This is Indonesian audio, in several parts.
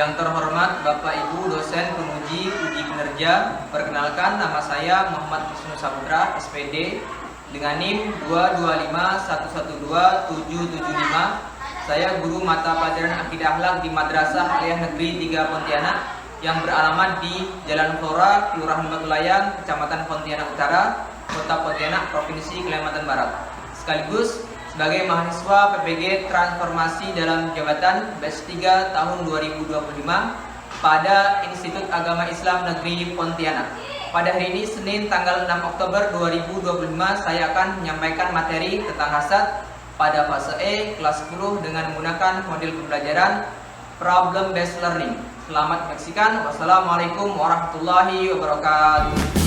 Yang terhormat Bapak Ibu dosen penguji uji kinerja, perkenalkan nama saya Muhammad Wisnu Saputra, SPD, dengan NIM 225112775. Saya guru mata pelajaran Akidah Akhlak di Madrasah Aliyah Negeri 3 Pontianak yang beralamat di Jalan Flora, Kelurahan Batu Layang, Kecamatan Pontianak Utara, Kota Pontianak, Provinsi Kalimantan Barat. Sekaligus sebagai mahasiswa PPG Transformasi dalam Jabatan batch 3 tahun 2025 pada Institut Agama Islam Negeri Pontianak. Pada hari ini Senin tanggal 6 Oktober 2025 saya akan menyampaikan materi tentang hasad pada fase E kelas 10 dengan menggunakan model pembelajaran Problem Based Learning. Selamat menyaksikan. Wassalamualaikum warahmatullahi wabarakatuh.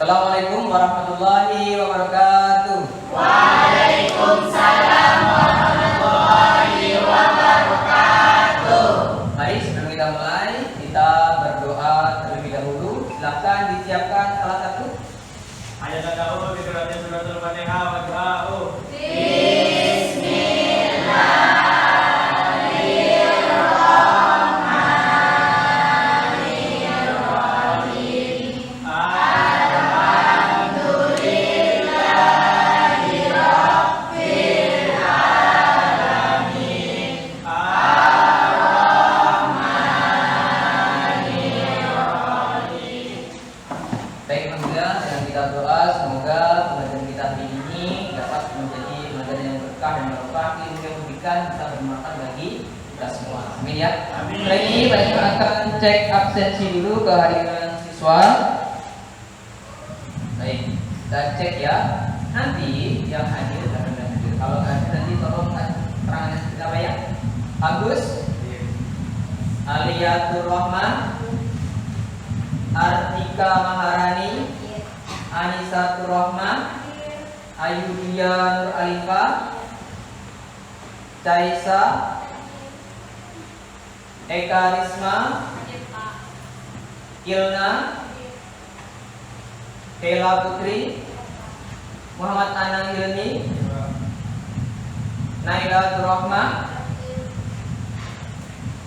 Assalamualaikum warahmatullahi wabarakatuh. Waalaikumsalam warahmatullahi wabarakatuh. Mari sebelum kita mulai, kita berdoa terlebih dahulu. Silakan disiapkan salah satu ayat tada'u bi qira'ati suratul Fatihah wa du'a'u. Lagi baik akan cek absensi dulu kehadiran siswa. Baik, kita cek ya. Nanti yang hadir dan tidak hadir. Kalau hadir nanti tolong keterangan kita bayar. Agus, Aliyatur Rahman, Artika Maharani, Anisatur Rahman, Ayudhya Nur Alifa, Caisa, Eka Risma, Ilna, Kela Putri, Muhammad Anang Hilmi, Naila Turahma,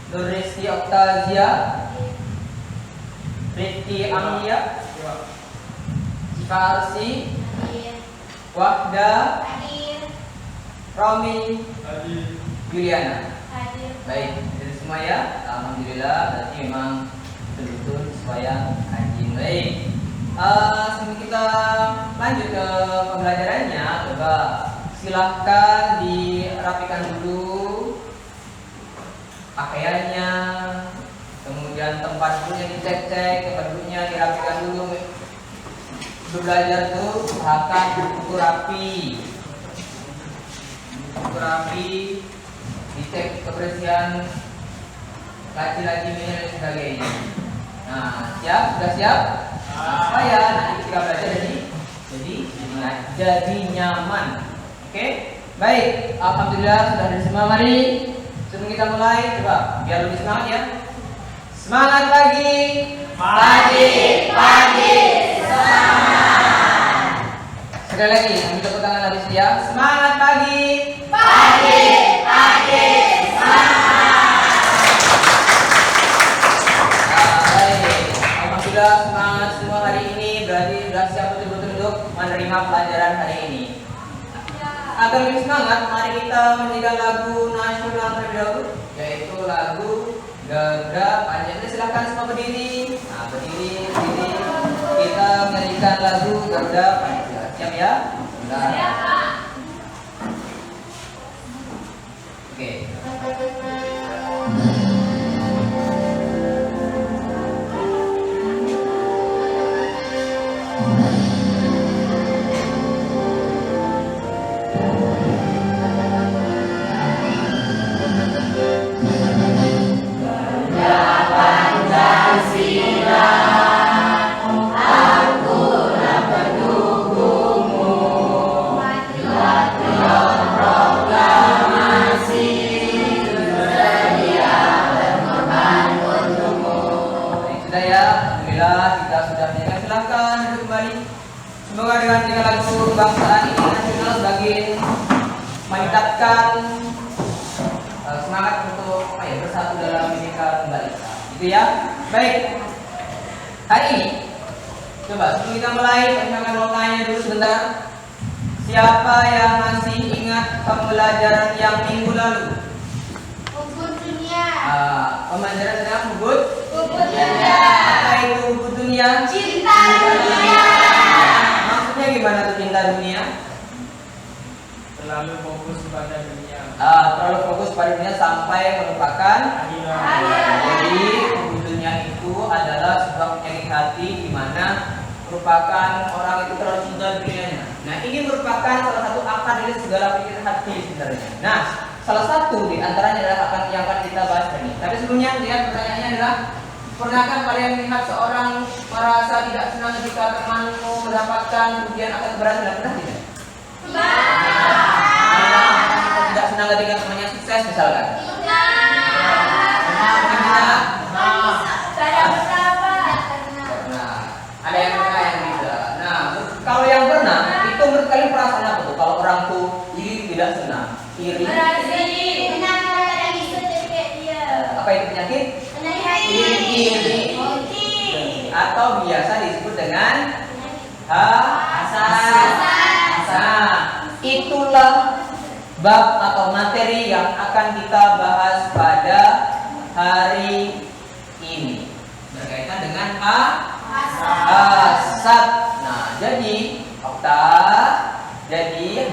Nuristi Oktazia, Rifki Amia, Cika Arsi, Wahda, Romi, Juliana. Baik, dari semua ya. Alhamdulillah, berarti memang betul-betul supaya anjing. Baik, sebelum kita lanjut ke pembelajarannya, coba silahkan dirapikan dulu pakaiannya, kemudian tempat duduknya dicek-cek, tempat duduknya dirapikan dulu. Belajar tuh usahakan buku rapi, dicek kebersihan laci-laci dan sebagainya. Nah, siap? Sudah siap? Supaya nanti ketika belajar jadi nyaman. Oke? Baik, alhamdulillah sudah ada semua. Mari sebelum kita mulai, coba biar lebih semangat ya. Semangat pagi. Pagi, semangat. Sekali lagi, kami tepuk tangan habis ya. Semangat pagi. Pagi, semangat. Baik, alhamdulillah semangat semua hari ini. Berarti sudah siap betul-betul untuk menerima pelajaran hari ini. Agar lebih semangat, mari kita menyanyikan lagu nasional terlebih dahulu, yaitu lagu Garuda Pancasila. Silakan semua berdiri. Nah, berdiri. Kita menyanyikan lagu Garuda Pancasila. Siap ya? Siap, Pak. Oke. Pancasila, aku Alhamdulillah kita sudah menyanyikan, silakan duduk kembali. Semoga dengan tiga lagu kebangsaan ini nasional semakin meningkatkan semangat untuk bersatu dalam Bhinneka Tunggal Ika. Gitu ya. Baik. Hari ini coba sebelum kita mulai, saya mau tanya dulu sebentar. Siapa yang masih ingat pembelajaran yang minggu lalu? Bubur dunia. Pembelajaran tentang bubur Dunia. Apa itu bubur dunia? Cinta dunia. Maksudnya gimana tuh cinta dunia? Terlalu fokus pada dunia. Terlalu fokus pada dunia sampai melupakan. Akhirat. Jadi bubur dunia itu adalah sebuah penyakit hati di mana merupakan orang itu terlalu cinta dunianya. Nah, ini merupakan salah satu akar dari segala penyakit hati sebenarnya. Nah, salah satu di antaranya adalah yang akan kita bahas hari ini. Tapi sebelumnya lihat pertanyaannya adalah, pernahkah kalian melihat seorang merasa tidak senang jika temanmu mendapatkan ujian akan keberhasilan? Pernah tidak? Tidak senang ketika temannya sukses misalkan? Pernah? Saya berapa? Nah, ada yang pernah yang tidak. Nah, kalau yang pernah, itu menurut kalian perasaan apa tuh? Kalau orang tuh iri tidak senang, iri. Apa itu penyakit? Iri. Atau biasa disebut dengan hasad. Nah, itulah bab atau materi yang akan kita bahas pada hari ini berkaitan dengan hasad. Nah, jadi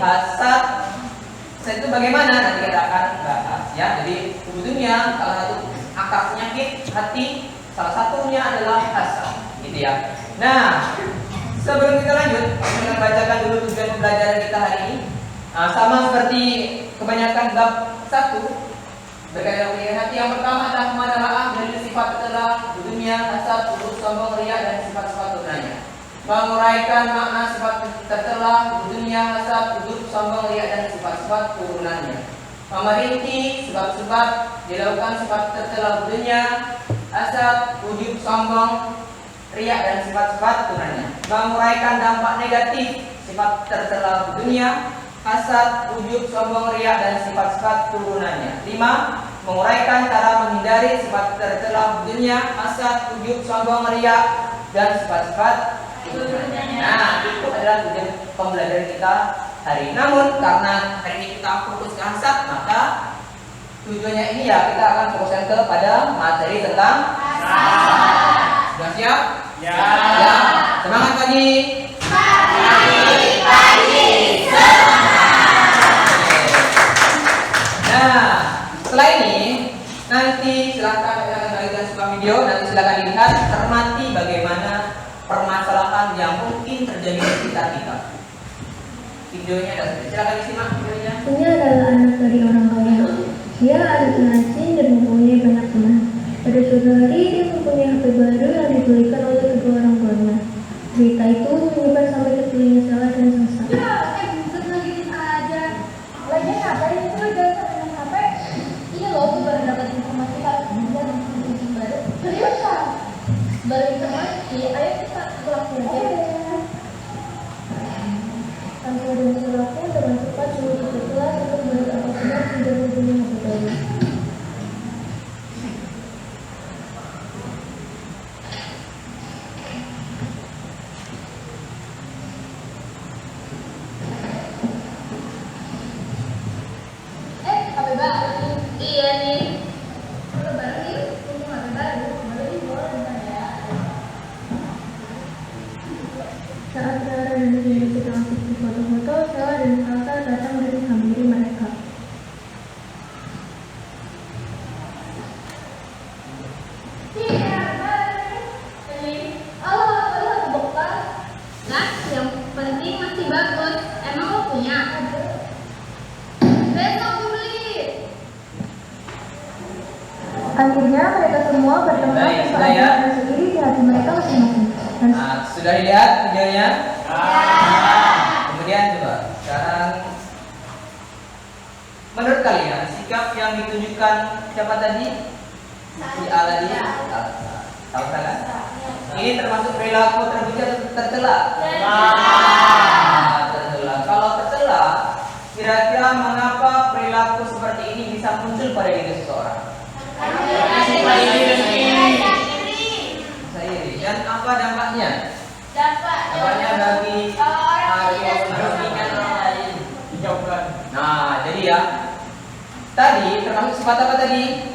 hasad itu bagaimana nanti kita akan bahas ya. Jadi sebetulnya salah satu akar penyakit hati salah satunya adalah hasad, gitu ya. Nah, sebelum kita lanjut, kita bacakan dulu tujuan pembelajaran kita hari ini. Sama seperti kebanyakan bab 1 berkaitan dengan hati. Yang pertama adalah menelaah dari sifat tercela dunia, hasad, ujub, sombong, riya, dan sifat-sifat turunannya. Menguraikan makna sifat tercela dunia, hasad, ujub, sombong, riya, dan sifat-sifat turunannya. Memerinci sebab-sebab dilakukan sifat tercela dunia, hasad, ujub, sombong, riya, dan sifat-sifat turunannya. Menguraikan dampak negatif sifat tercela dunia, hasad, ujub, sombong, riya, dan sifat-sifat turunannya. 5. Menguraikan cara menghindari sifat tercela dunia, hasad, ujub, sombong, riya, dan sifat-sifat turunannya. Nah, itu adalah tujuan pembelajaran kita hari ini. Namun karena hari ini kita fokus ke hasad, maka tujuannya ini ya kita akan fokuskan kepada materi tentang hasad. Sudah siap? Ya. Ya. Semangat pagi. Pagi. Nah, setelah ini nanti silakan kita akan bagikan sebuah video. Nanti silakan dilihat, cermati bagaimana permasalahan yang mungkin terjadi di sekitar kita. Videonya ada, silakan disimak videonya. Ini adalah anak dari orang kaya. Dia ada rajin dan mempunyai banyak teman. Pada suatu hari dia mempunyai HP baru yang dibelikan oleh kedua orang tuanya. Berita itu menyebar sampai ke telinga Sela dan Sasa. Bukan lagi aja. Lagi ngapain itu jangan HP? Iya loh, aku baru dapat informasi kalau dia ada baru. Seriusan? Baru informasi, ayo kita pulang aja. Sasa dan Sela pun dengan cepat menuju ke kelas untuk melihat apa benar sudah mempunyai HP baru. HP baru. Iya nih. Udah baru nih, punya HP baru. Baru nih boleh bentar ya. Saat Sarah dan Cindy sedang asik di foto-foto, Sela dan Sasa datang dan menghampiri mereka. Yang penting masih bagus. Emang lo punya? Besok aku beli. Akhirnya mereka semua bertemu Baik, tanpa sudah ya. ada sendiri di hati mereka masing-masing. Dan Nah, sudah dilihat videonya? Kemudian coba sekarang, menurut kalian sikap yang ditunjukkan siapa tadi? Si A tadi? Tahu kan? Ini termasuk perilaku terpuji atau tercela? Tercela. Kalau tercela, kira-kira mengapa perilaku seperti ini bisa muncul pada diri seseorang? Iri. Dan apa dampaknya? Dampaknya bagi kepentingan orang lain. Nah, jadi ya, tadi termasuk sifat apa tadi?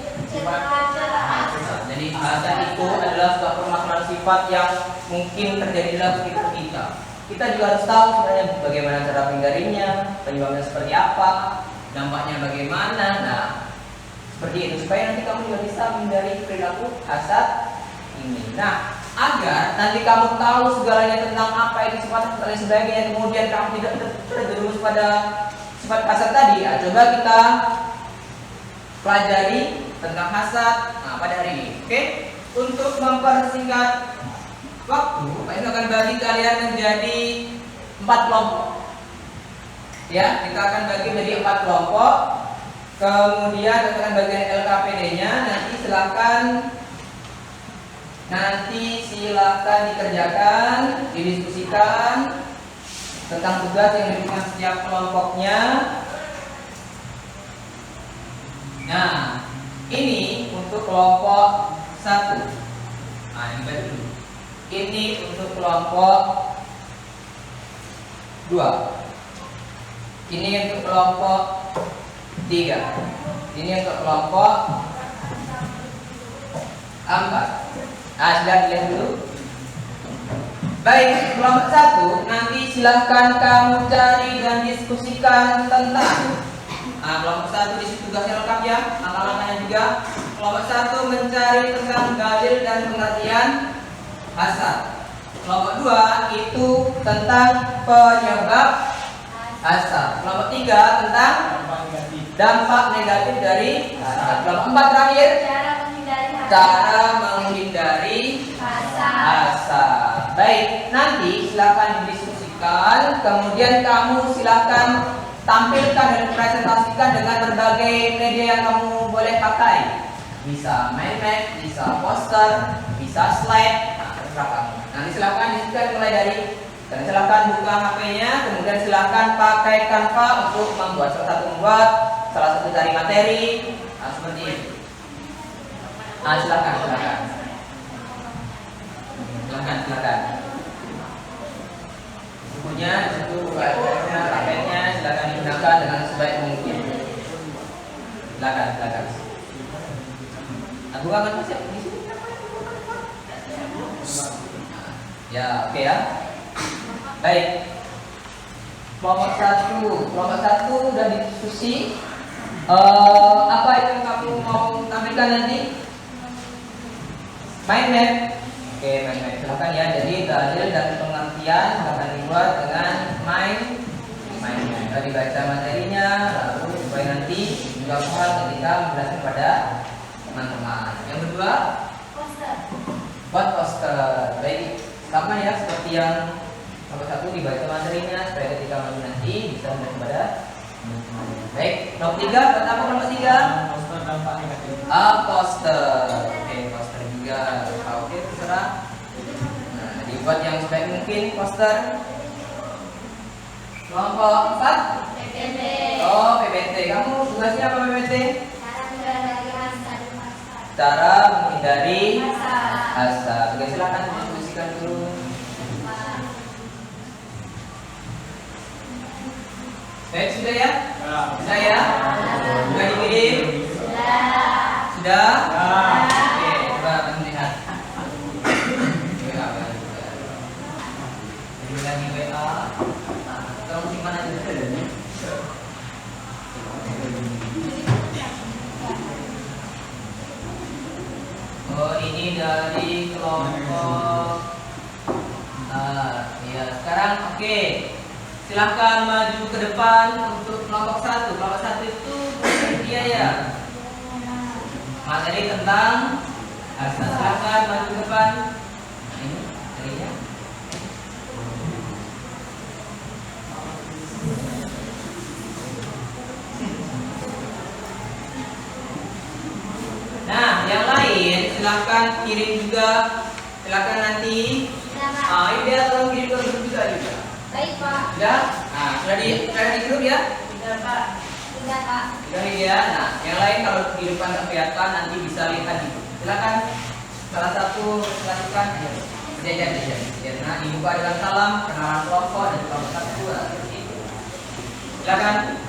Jadi hasad itu adalah sebuah permasalahan sifat yang mungkin terjadi dalam sekitar kita. Kita juga harus tahu sebenarnya bagaimana cara menghindarinya, penyebabnya seperti apa, dampaknya bagaimana. Nah, seperti itu supaya nanti kamu juga bisa menghindari perilaku hasad ini. Nah, agar nanti kamu tahu segalanya tentang apa itu sifat dan sebagainya, kemudian kamu tidak terjerumus pada sifat hasad tadi. Ya, coba kita pelajari tentang hasad pada hari ini. Oke? Untuk mempersingkat waktu, Pak Inu akan bagi kalian menjadi 4 kelompok. Ya, kita akan bagi menjadi 4 kelompok. Kemudian kita akan bagian LKPD-nya. Nanti silakan dikerjakan, didiskusikan tentang tugas yang diberikan setiap kelompoknya. Nah, ini untuk kelompok 1. Nah, ini baca dulu. Ini untuk kelompok 2. Ini untuk kelompok 3. Ini untuk kelompok 4. Sudah dilihat dulu. Baik, kelompok 1 nanti silahkan kamu cari dan diskusikan tentang kelompok 1 di situ tugasnya lengkap ya, langkah-langkahnya juga. Kelompok 1 mencari tentang dalil dan pengertian hasad. Kelompok 2 itu tentang penyebab hasad. Kelompok 3 tentang dampak negatif dari hasad. Kelompok 4 terakhir cara menghindari hasad. Baik, nanti silakan didiskusikan, kemudian kamu silakan tampilkan dan presentasikan dengan berbagai media yang kamu boleh pakai. Bisa mind map, bisa poster, bisa slide. Terserah kamu. Nanti silakan diskusikan mulai dari dan silakan buka HP-nya, kemudian silakan pakai Canva untuk membuat salah satu cari materi. Seperti itu. Silakan. Bukunya itu tabletnya silakan digunakan dengan sebaik mungkin. Silakan. Aku akan siap di sini. Ya, oke ya. Baik. Kelompok 1 udah diskusi. Apa yang kamu mau tampilkan nanti? Mind map. Oke, mind map. Silakan ya. Jadi dalil dan pengertian akan dibuat dengan mind map. Dibaca materinya, lalu supaya nanti juga paham ketika menjelaskan pada teman-teman. Yang kedua, buat poster. Baik, sama ya seperti yang nomor 1 dibaca materinya supaya ketika maju nanti bisa melihat kepada teman-teman. Baik, nomor 3, buat apa nomor 3? Poster dampak negatif. Poster. Oke, poster juga. Oke, terserah. Nah, dibuat yang sebaik mungkin poster. Kelompok 4 PPT. Oh, PPT. Kamu tugasnya apa PPT? Cara menghindari hasad. Oke, silakan diskusikan dulu. Baik, sudah ya? Sudah ya? Sudah dikirim? Sudah? Oke, coba melihat. Ini lagi WA. Tolong simpan aja dulu. Oh, ini dari kelompok. Ya, sekarang oke. Silahkan maju ke depan untuk kelompok 1. Kelompok 1 itu dia ya. Materi tentang hasad. Silahkan maju ke depan. Nah, ini materinya. Nah, yang lain silahkan kirim juga Silakan nanti. Sudah, Pak. Ini tolong kirim ke grup juga. Baik, Pak. Sudah? Sudah di grup ya? Sudah, Pak. Sudah, Pak. Sudah ya. Nah, yang lain kalau di depan kelihatan nanti bisa lihat di grup. Silakan salah satu lakukan kejadian. Nah, dibuka dengan salam, kenalan kelompok dan kelompok satu. Seperti itu. Silakan.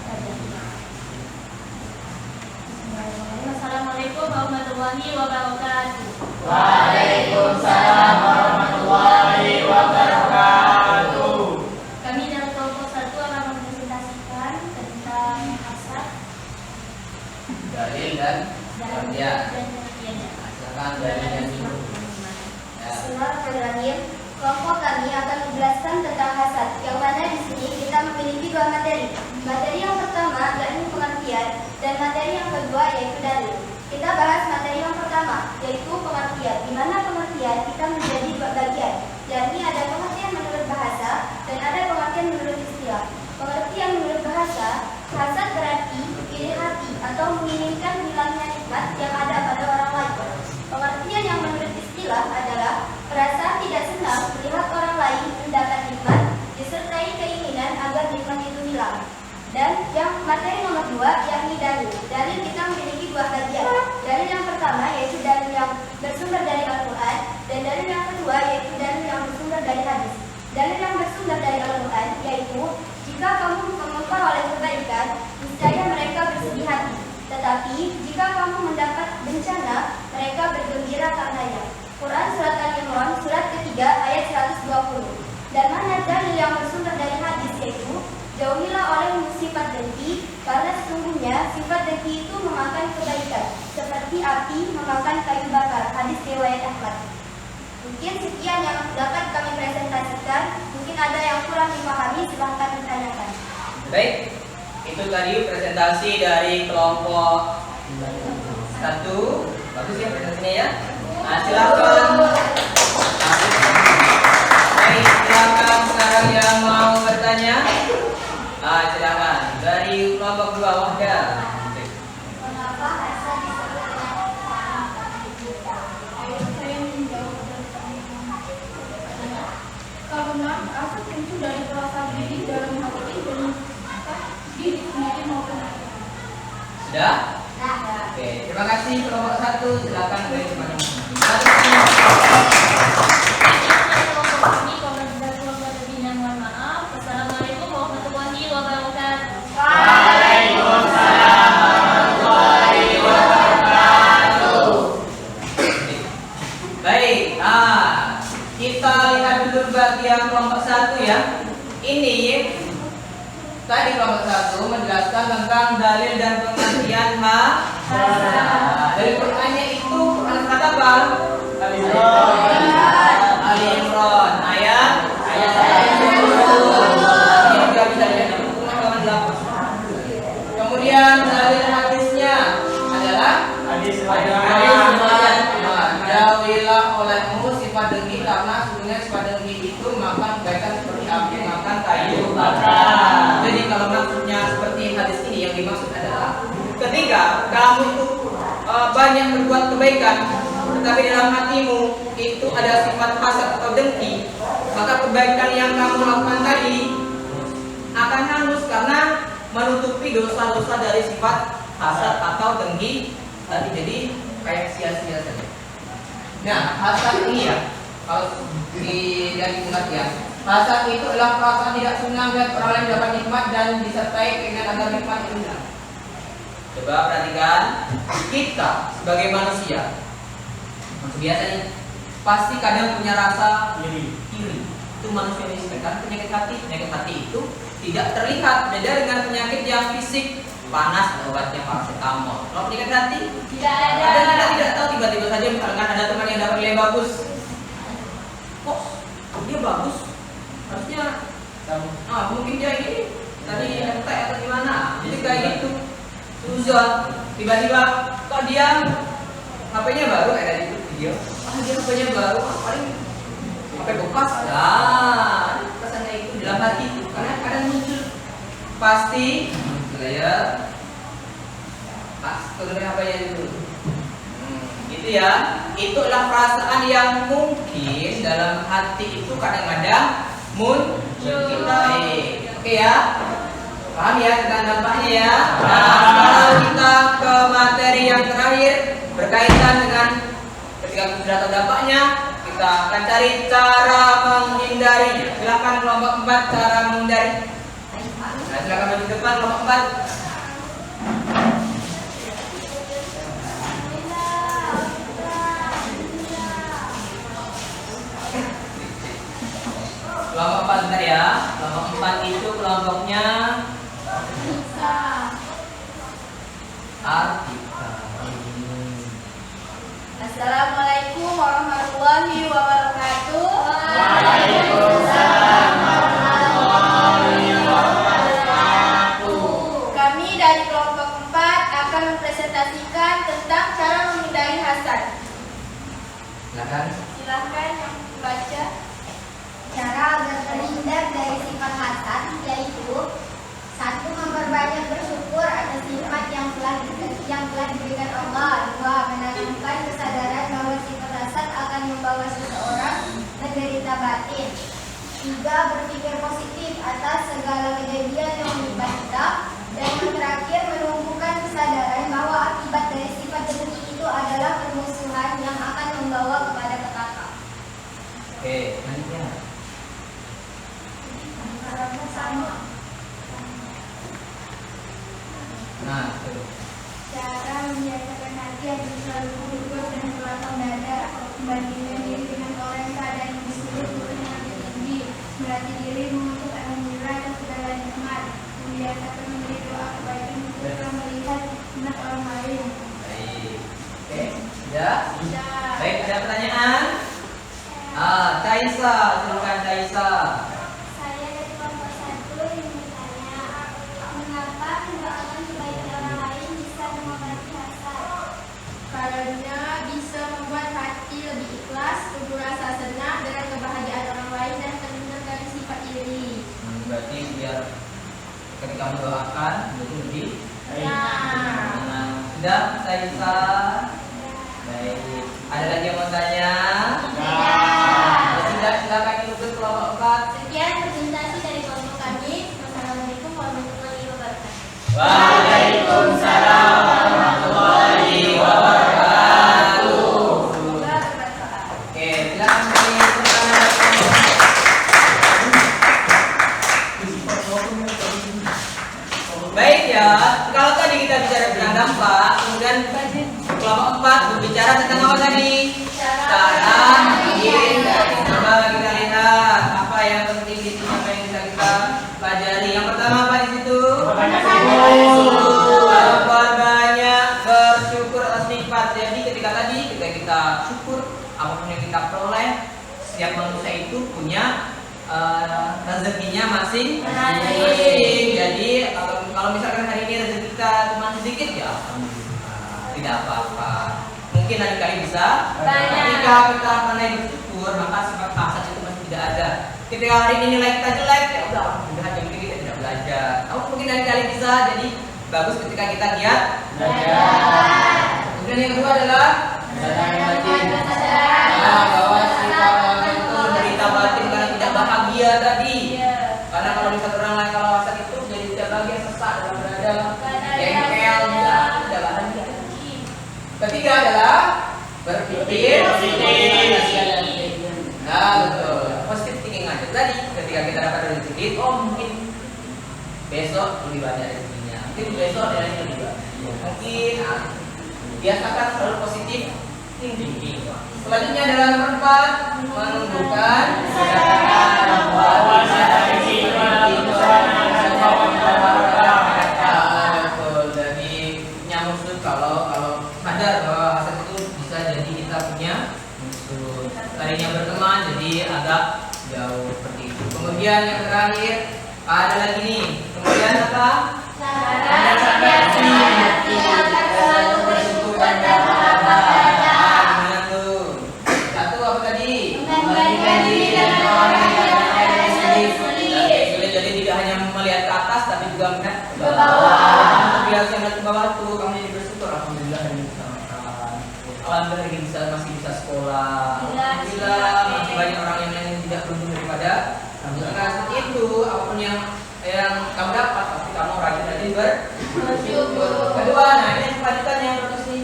Assalamualaikum warahmatullahi wabarakatuh. Waalaikumsalam warahmatullahi wabarakatuh. Kami dari kelompok 1 akan mempresentasikan tentang hasad Dalil dan pengertian. pengertiannya. Silakan dalil dan ya. Bismillahirrahmanirrahim. Kelompok kami akan menjelaskan tentang hasad, yang mana di sini kita memiliki dua materi. Materi yang pertama yaitu pengertian, dan materi yang kedua yaitu dalil. Kita bahas materi yang pertama, yaitu pengertian. Di mana pengertian kita menjadi dua bagian, yakni ada pengertian menurut bahasa dan ada pengertian menurut istilah. Pengertian menurut bahasa, hasad berarti iri hati atau menginginkan hilangnya nikmat yang ada pada orang lain. Pengertian yang menurut istilah adalah perasaan tidak senang melihat orang lain mendapat nikmat disertai keinginan agar nikmat itu hilang. Dan yang materi nomor 2 yakni dalil. Dalil kita memiliki dua bagian. Dalil yang pertama yaitu dalil yang bersumber dari Al-Quran, dan dalil yang kedua yaitu dalil yang bersumber dari hadis. Dalil yang bersumber dari Al-Quran yaitu jika kamu memperoleh kebaikan, niscaya mereka bersedih hati. Tetapi jika kamu mendapat bencana, mereka bergembira karenanya. Quran surat Al-Imran surat ketiga ayat 120. Dan mana dalil yang bersumber dari hadis yaitu jauhilah olehmu sifat dengki, karena sesungguhnya sifat dengki itu memakan kebaikan, seperti api memakan kayu bakar. Hadis riwayat Ahmad. Mungkin sekian yang dapat kami presentasikan. Mungkin ada yang kurang dipahami, silahkan ditanyakan. Baik, itu tadi presentasi dari kelompok 1. Bagus ya presentasinya ya. Nah, silakan. Baik, silakan sekarang yang mau bertanya. Silakan dari kelompok 2 Wahda. Mengapa hasad disebut dengan karena hasad muncul dari perasaan diri dalam hati dan diri sendiri maupun lain. Sudah? Nah, Oke, terima kasih kelompok 1. Silakan dari teman-teman. Assalamualaikum warahmatullahi wabarakatuh. Waalaikumsalam warahmatullahi wabarakatuh. Baik, kita lihat dulu bagian kelompok 1 ya. Ini tadi kelompok 1 menjelaskan tentang dalil dan pengertian dari Qurannya itu Quran kata apa? Ali Imran ayat 10. Ini juga bisa dilihat di buku halaman 8. Kemudian dalil hadisnya adalah Hadis jauhilah olehmu sifat dengki, karena sebenarnya sifat dengki itu makan kebaikan seperti api makan kayu bakar. Jadi kalau maksudnya seperti hadis ini, yang dimaksud adalah ketika kamu itu banyak berbuat kebaikan, tetapi dalam hatimu itu ada sifat hasad atau dengki, maka kebaikan yang kamu lakukan tadi akan hangus karena menutupi dosa-dosa dari sifat hasad atau dengki tadi. Jadi kayak sia-sia saja. Nah, hasad ini ya, kalau dari pengertian, hasad itu adalah perasaan tidak senang dan orang lain dapat nikmat dan disertai keinginan agar nikmat itu hilang. Coba perhatikan, kita sebagai manusia biasanya pasti kadang punya rasa iri. Itu manusia ini kan penyakit hati itu tidak terlihat, beda dengan penyakit yang fisik. Panas obatnya paracetamol. Kalau penyakit hati Tidak ada. Kadang kita tidak tahu, tiba-tiba saja misalkan ada teman yang dapat nilai bagus. Kok dia bagus? Harusnya mungkin dia ini tadi FT atau gimana. Jadi kayak gitu. Suzon tiba-tiba kok dia HP-nya baru, ada di video. Dia HP-nya baru, paling HP bekas. Pesan kayak itu dalam hati itu. Karena kadang muncul pasti ya. Pas kemudian HP-nya dulu. Gitu ya. itulah perasaan yang mungkin dalam hati itu kadang-kadang muncul. Oke ya, paham ya tentang dampaknya ya. Nah, sekarang kita ke materi yang terakhir berkaitan dengan ketika sudah tahu dampaknya, kita akan cari cara menghindari. Silakan kelompok 4 cara menghindari. Nah, silakan maju ke depan kelompok 4. Kelompok 4 bentar ya. Kelompok 4 itu kelompoknya artikel. Assalamualaikum warahmatullahi wabarakatuh. Waalaikumsalam warahmatullahi wabarakatuh. Kami dari kelompok 4 akan mempresentasikan tentang cara menghindari hasad. Silakan. Silahkan yang membaca. Cara agar terhindar dari sifat hasad yaitu 1. Memperbanyak bersyukur atas nikmat yang telah diberikan Allah. 2. Menanamkan kesadaran bahwa sifat hasad akan membawa seseorang menderita batin. 3. Berpikir positif atas segala kejadian yang menimpa kita. Dan yang terakhir, menumbuhkan kesadaran bahwa akibat dari sifat dengki itu adalah permusuhan yang akan membawa kepada petaka. Oke, selanjutnya. Sama. Nah, itu. Cara membiasakan hati agar selalu bersyukur dan berlapang dada, membandingkan diri dengan orang yang keadaan lebih sulit untuk yang lebih tinggi, melatih diri mengutuk alhamdulillah atas segala nikmat, membiasakan memberi doa kebaikan setelah melihat nikmat orang lain. Baik. Oke, sudah? Sudah. Baik, ada pertanyaan? Taisa, silakan Taisa. Saya dari kelompok 1 yang bertanya, mengapa mendoakan kebaikan orang lain bisa mengobati hasad? Karena bisa membuat hati lebih ikhlas, tumbuh rasa senang dengan kebahagiaan orang lain dan terhindar dari sifat iri. Berarti biar ketika mendoakan jadi lebih Nah, sudah Taisa. Baik. Ada lagi yang mau tanya? Sudah, silakan ikut kelompok 4. Sekian presentasi dari kelompok kami. Wassalamualaikum warahmatullahi wabarakatuh. Waalaikumsalam warahmatullahi wabarakatuh. semoga bermanfaat. Oke, silakan beri tepuk tangan. Baik ya, kalau tadi kita bicara tentang dampak, kemudian kelompok 4 berbicara tentang apa tadi? Cara menghindari. Coba kita lihat apa yang penting di sini, apa yang bisa kita pelajari. Yang pertama apa di situ? Berbanyak bersyukur atas nikmat. Jadi ketika kita syukur apapun yang kita peroleh, setiap manusia itu punya rezekinya masing-masing. Jadi kalau misalkan hari ini rezeki kita cuma sedikit ya alhamdulillah, tidak apa-apa. Mungkin lain kali bisa Banyak. ketika kita pandai bersyukur, maka sifat hasad itu masih tidak ada. Ketika hari ini nilai kita jelek, ya udah alhamdulillah jadi kita tidak belajar. Mungkin lain kali bisa. Jadi bagus ketika kita giat belajar. Kemudian yang kedua adalah kesadaran batin. Nah, bahwa sifat itu menderita batin karena tidak bahagia tadi. Karena kalau misalnya orang lain kalau hasad itu jadi tidak bahagia, sesak dalam dada, jengkel, tidak bahagia. Ketiga adalah berpikir positif. Nah, betul. Positif thinking aja. Tadi ketika kita dapat rezeki, mungkin besok lebih banyak rezekinya. Mungkin besok nilainya lebih banyak. Mungkin biasakan selalu positif thinking. Selanjutnya adalah nomor 4, menumbuhkan kesadaran bahwa betul. Jadi punya musuh kalau sadar bahwa hasad itu bisa jadi kita punya musuh. Tadinya berteman jadi agak jauh seperti itu. Kemudian yang terakhir ada lagi nih. Kemudian apa? Satu apa tadi? Jadi tidak hanya melihat ke atas tapi juga melihat ke bawah. Biasa melihat ke bawah tuh kamu jadi bersyukur alhamdulillah hari ini bisa makan. alhamdulillah ini masih bisa sekolah. Alhamdulillah, Masih banyak orang yang lain yang tidak beruntung daripada alhamdulillah. Seperti itu, apapun yang kamu dapat, pasti kamu rajin-rajin bersyukur. Kedua, nah ini kelanjutannya yang bagus nih.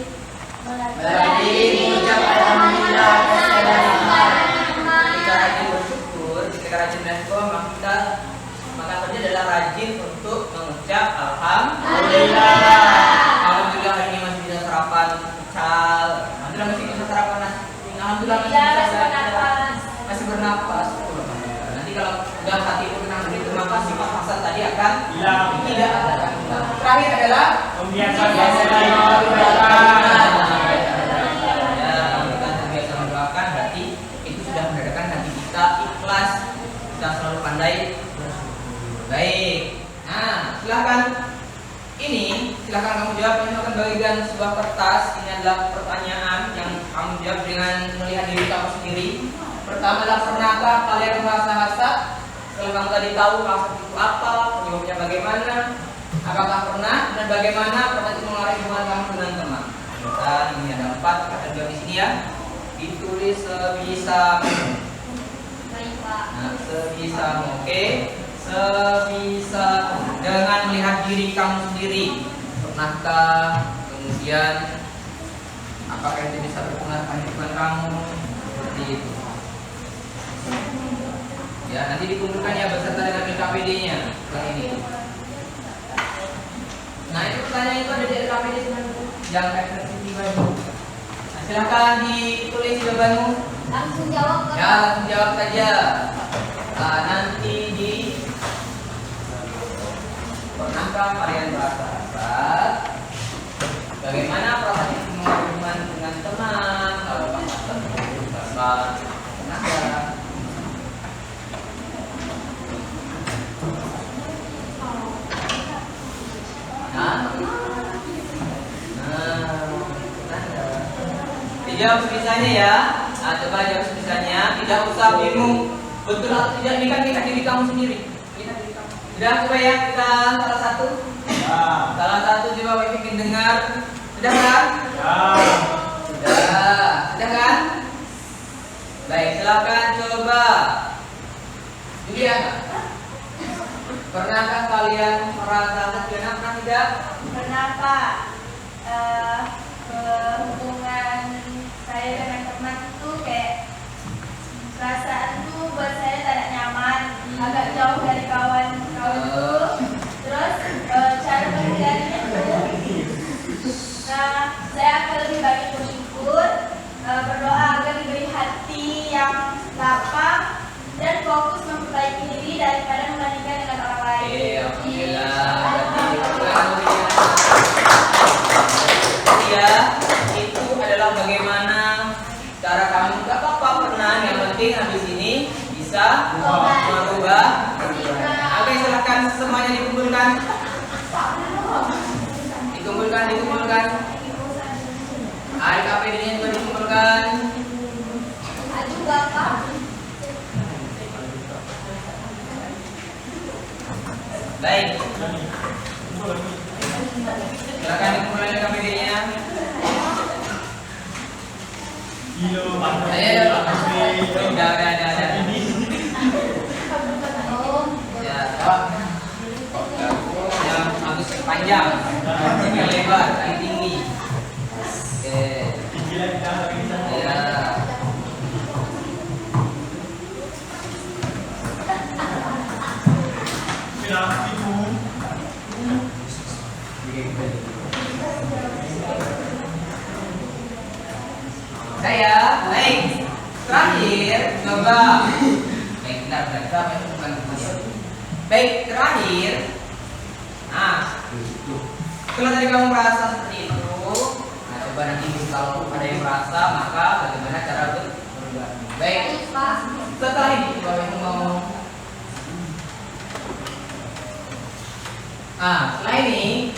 Rajin mengucap alhamdulillah. Ketika rajin bersyukur, ketika rajin bersyukur, maka kerja adalah rajin untuk mengucap alhamdulillah. Alhamdulillah hari ini masih bisa sarapan futsal. Alhamdulillah masih bisa sarapan nasi. Alhamdulillah masih bisa belajar. Masih bernapas. Nanti kalau udah hati itu tenang terima kasih Pak Hasan tadi akan hilang. Tidak akan hilang. Terakhir adalah Membiasakan kita terbiasa mendoakan, berarti itu sudah menandakan hati kita ikhlas, kita selalu pandai bersyukur. Baik. Nah, silahkan kamu jawab. Ini akan bagikan sebuah kertas. Ini adalah pertanyaan yang kamu jawab dengan melihat diri kamu sendiri. Pertama adalah, pernahkah kalian merasa hasad? Kalau kamu tadi tahu hasad itu apa, penyebabnya bagaimana? Apakah pernah dan bagaimana pernah itu mengaruhi hubungan kamu dengan teman? Dan ini ada 4 kata jawab di sini ya. Ditulis sebisamu. Baik, Pak. Nah, sebisamu, oke? Sebisamu. Dengan melihat diri kamu sendiri. Pernahkah? Kemudian apakah itu bisa berpengaruh pada hubungan kamu? Seperti itu. Ya, nanti dikumpulkan ya beserta dengan LKPD-nya. Seperti ini. Nah, itu pertanyaan itu ada di LKPD sebenarnya. Yang versi baru. Nah, silahkan ditulis jawabanmu. Langsung jawab, Pak. Ya, langsung jawab saja. Nah, nanti pernahkah kalian merasa hasad? Bagaimana perasaan itu menghubungan dengan teman? Kalau kamu hasad, pernahkah? Dijawab sebisanya ya. Nah, coba jawab sebisanya. Tidak usah bingung. Betul atau tidak, ini kan diri kamu sendiri. Sudah, coba ya kita salah satu. Salah satu coba ingin dengar. Sudah kan? Sudah kan? Baik, silakan coba. Julia, pernahkah kalian merasa hasad? Pernah tidak? Pernah, Pak. Hubungan saya dengan teman itu kayak perasaan itu buat saya tidak nyaman, agak jauh dari kawan-kawan itu. Terus cara menghindarinya itu, saya akan lebih banyak bersyukur, berdoa agar diberi hati yang lapang dan fokus memperbaiki diri daripada membandingkan dengan orang lain. Ya, itu adalah bagaimana cara kamu. Gak apa-apa pernah, yang penting habis ini bisa merubah. Oke, silahkan semuanya dikumpulkan. Dikumpulkan. LKPD-nya juga dikumpulkan. Aduh, Bapak. Baik. Silakan dikumpulkan LKPD-nya. Ayo, udah. Ya, yang bagus panjang, yang lebar, yang tinggi. Oke. Ya. Saya, baik. Terakhir, coba. Baik, bentar, bukan. Baik, terakhir. Nah, kalau tadi kamu merasa seperti itu, nah coba nanti kalau ada yang merasa, maka bagaimana cara berubah. Baik, setelah ini kalau yang mau. Setelah ini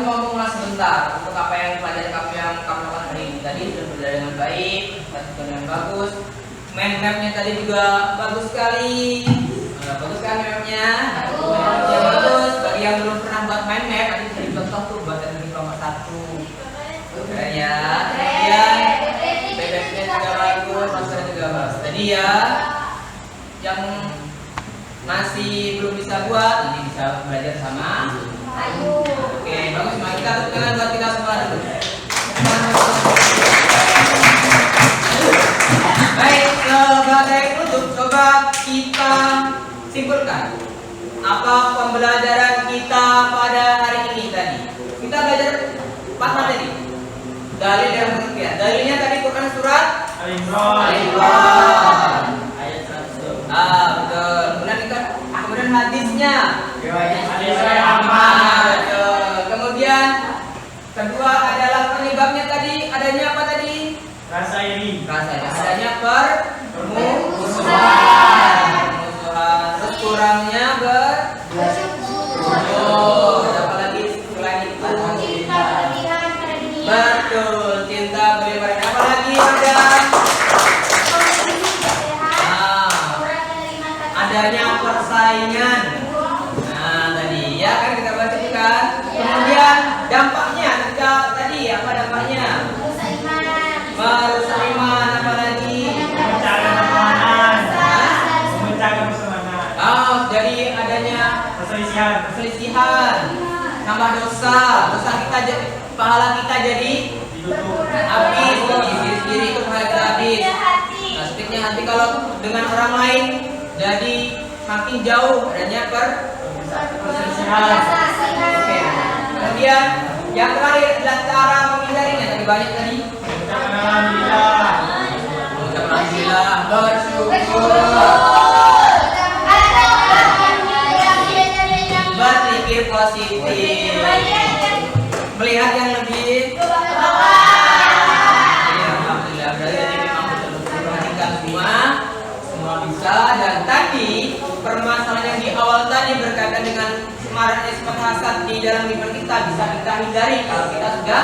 mau mengulas sebentar untuk apa yang pelajari yang kamu lakukan hari ini. Tadi sudah berjalan dengan baik, sudah dengan bagus. Mind mapnya tadi juga bagus sekali. Bagus kan mapnya? Ya bagus. Bagi yang belum pernah buat mind map, nanti bisa dicontoh tuh buat yang di kelompok 1. Keren ya. Ya. ya, yang masih belum bisa buat, nanti bisa belajar sama. Ayo. Oke, bagus. Mari kita tepuk tangan buat kita semua dulu. Baik, sebagai penutup, coba kita simpulkan apa pembelajaran kita pada hari ini tadi. Kita belajar 4 materi. Dalil dan pengertian. Dalilnya tadi Quran surat Al-Imran. Ayat 100. Betul. Kemudian hadisnya. Hadis Ahmad. Kemudian kedua adalah penyebabnya tadi, adanya apa tadi? Rasa iri. Rasanya adanya permusuhan. Terus kurangnya apalagi selain itu? Cinta berlebihan pada dunia. Betul, cinta berlebihan. Apalagi ada Kompetisi tidak sehat. ah, Kurangnya dari mata. adanya persaingan. Nah, tadi ya kan kita baca itu kan. Kemudian dampaknya tadi apa dampaknya? Merusak iman. Merusak iman, apalagi? Memecahkan pertemanan. Memecahkan pertemanan. Jadi adanya perselisihan, nambah dosa kita pahala kita jadi Ditutup. habis, diri sendiri itu pahala kita habis. hati. Nah, sebaliknya nanti kalau dengan orang lain jadi makin jauh adanya perselisihan. Oke. Kemudian yang terakhir adalah cara menghindarinya. Tadi banyak tadi. Ucapkan alhamdulillah. Ucapkan alhamdulillah, bersyukur, berpikir positif, melihat yang lebih. Ya, alhamdulillah. Berarti tadi memang betul-betul perhatikan semua bisa. Dan tadi permasalahan yang di awal tadi berkaitan dengan kemarin sifat hasad di dalam iman kita bisa kita hindari kalau kita sudah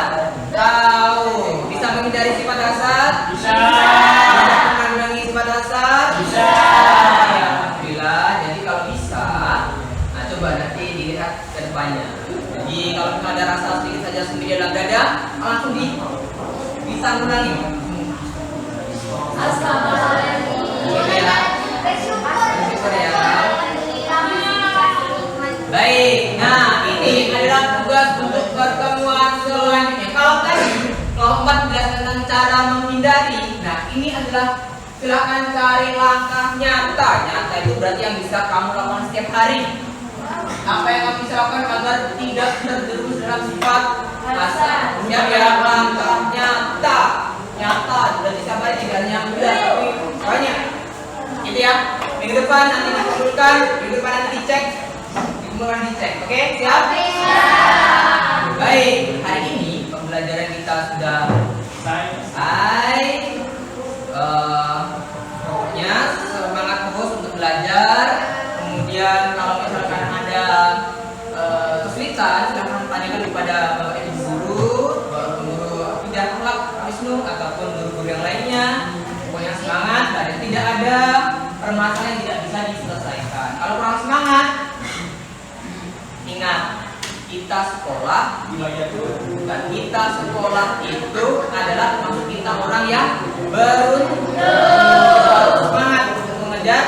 tahu. Bisa menghindari sifat hasad? Bisa. Bisa menangani sifat hasad? Bisa. Ya, alhamdulillah. Jadi kalau bisa, nah coba nanti dilihat ke depannya. Jadi kalau ada rasa sedikit saja sendiri dalam dada, langsung bisa mengurangi. Oke ya. Bersyukur ya. Baik, nah ini adalah tugas untuk pertemuan selanjutnya. Kalau tadi kelompok 14 tentang cara menghindari, nah ini adalah silakan cari langkah nyata. Nyata itu berarti yang bisa kamu lakukan setiap hari. Apa yang kamu bisa lakukan agar tidak terjerumus dalam sifat hasad? Siap ya, langkah nyata. Nyata berarti sampai tidak hanya mudah tapi banyak. Gitu ya. Minggu depan nanti dikumpulkan, minggu depan nanti dicek. Dicek, oke? Siap? Baik, hari ini pembelajaran kita sudah selesai. Pokoknya semangat terus untuk belajar. Kemudian kalau misalkan ada kesulitan, silahkan tanyakan kepada Bapak Ibu guru, guru akidah akhlak Wisnu ataupun guru-guru yang lainnya. Pokoknya semangat dan tidak ada permasalahan yang tidak bisa diselesaikan. Kalau kurang semangat, ingat, kita sekolah dan kita sekolah itu adalah maksud kita orang yang beruntung. Semangat untuk mengejar